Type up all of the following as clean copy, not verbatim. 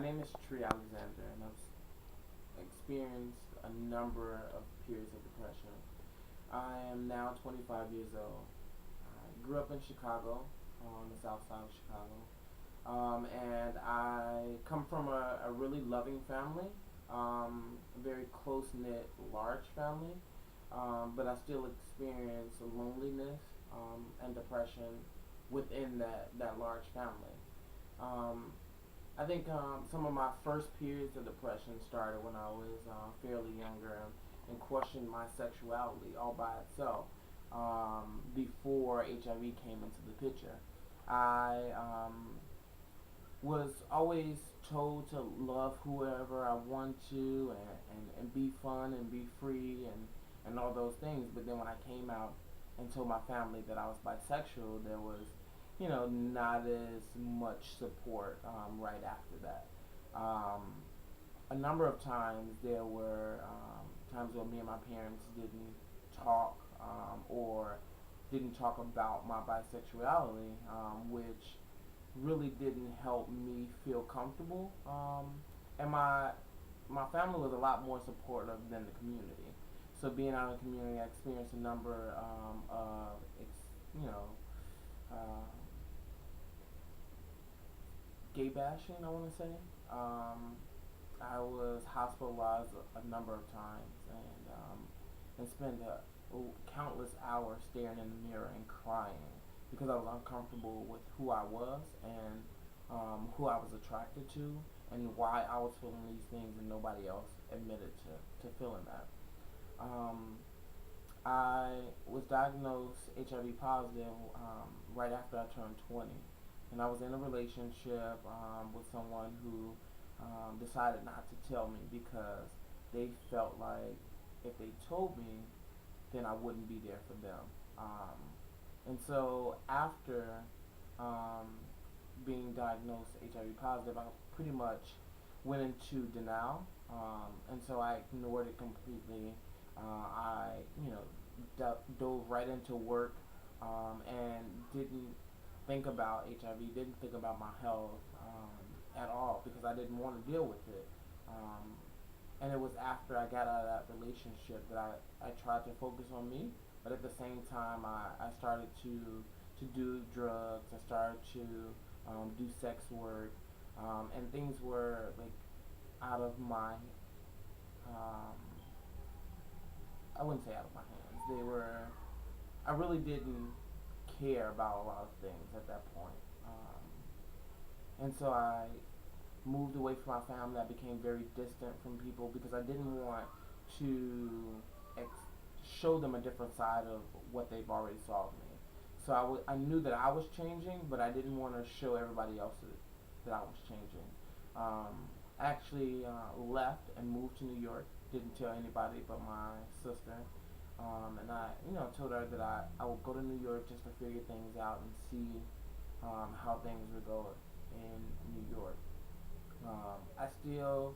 name is TreeAlexander, and I've experienced a number of periods of depression. I am now 25 years old. I grew up in Chicago, on the south side of Chicago, and I come from a really loving family, a very close knit, large family, but I still experience loneliness and depression within that large family. Um, I think some of my first periods of depression started when I was fairly younger and questioned my sexuality all by itself before HIV came into the picture. I was always told to love whoever I want to and be fun and be free and all those things. But then when I came out and told my family that I was bisexual, there was, not as much support right after that. Um, a number of times there were times when me and my parents didn't talk or didn't talk about my bisexuality, which really didn't help me feel comfortable. And my family was a lot more supportive than the community. So being out in the community, I experienced a number of, you know, uh, gay bashing, I want to say. I was hospitalized a number of times and spent countless hours staring in the mirror and crying because I was uncomfortable with who I was and who I was attracted to and why I was feeling these things and nobody else admitted to feeling that. Um, I was diagnosed HIV positive right after I turned 20. And I was in a relationship with someone who decided not to tell me because they felt like if they told me, then I wouldn't be there for them. And so after um, being diagnosed HIV positive, I pretty much went into denial, and so I ignored it completely. I, dove right into work and didn't think about HIV, didn't think about my health at all because I didn't want to deal with it. Um, and it was after I got out of that relationship that I tried to focus on me, but at the same time I started to do drugs. I started to do sex work, and things were like out of my um, I wouldn't say out of my hands. They were. I really didn't care about a lot of things at that point, and so I moved away from my family. I became very distant from people because I didn't want to show them a different side of what they've already saw of me. So I knew that I was changing, but I didn't want to show everybody else that I was changing. I actually left and moved to New York. Didn't tell anybody but my sister. And I, told her that I would go to New York just to figure things out and see how things would go in New York. I still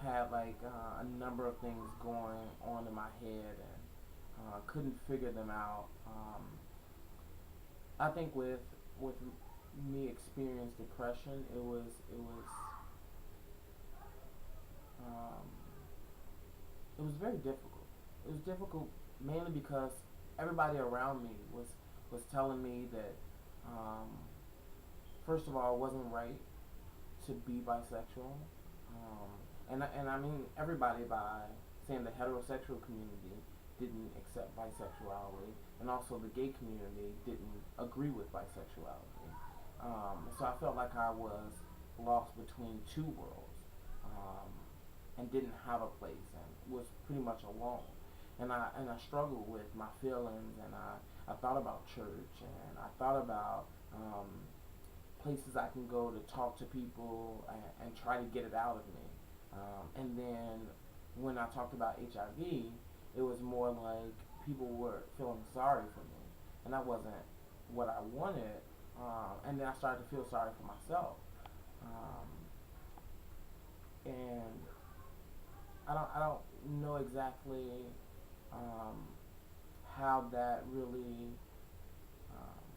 had like a number of things going on in my head and couldn't figure them out. I think with me experiencing depression, um, it was very difficult. It was difficult mainly because everybody around me was telling me that um, first of all, it wasn't right to be bisexual, and I mean everybody by saying the heterosexual community didn't accept bisexuality, and also the gay community didn't agree with bisexuality. So I felt like I was lost between two worlds, um, and didn't have a place, and was pretty much alone. And I struggled with my feelings, and I thought about church, and I thought about places I can go to talk to people and try to get it out of me. And then when I talked about HIV, it was more like people were feeling sorry for me, and that wasn't what I wanted. And then I started to feel sorry for myself, um, and I don't know exactly um, how that really um,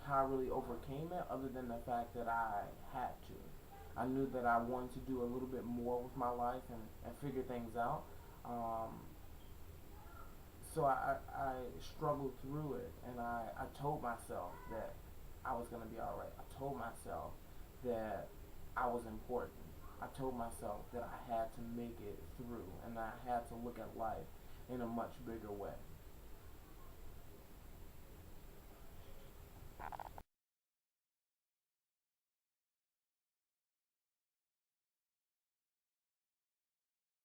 how I really overcame it, other than the fact that I had to. I knew that I wanted to do a little bit more with my life and figure things out. Um, so I struggled through it, and I told myself that I was going to be alright. I told myself that I was important. I told myself that I had to make it through, and I had to look at life in a much bigger way.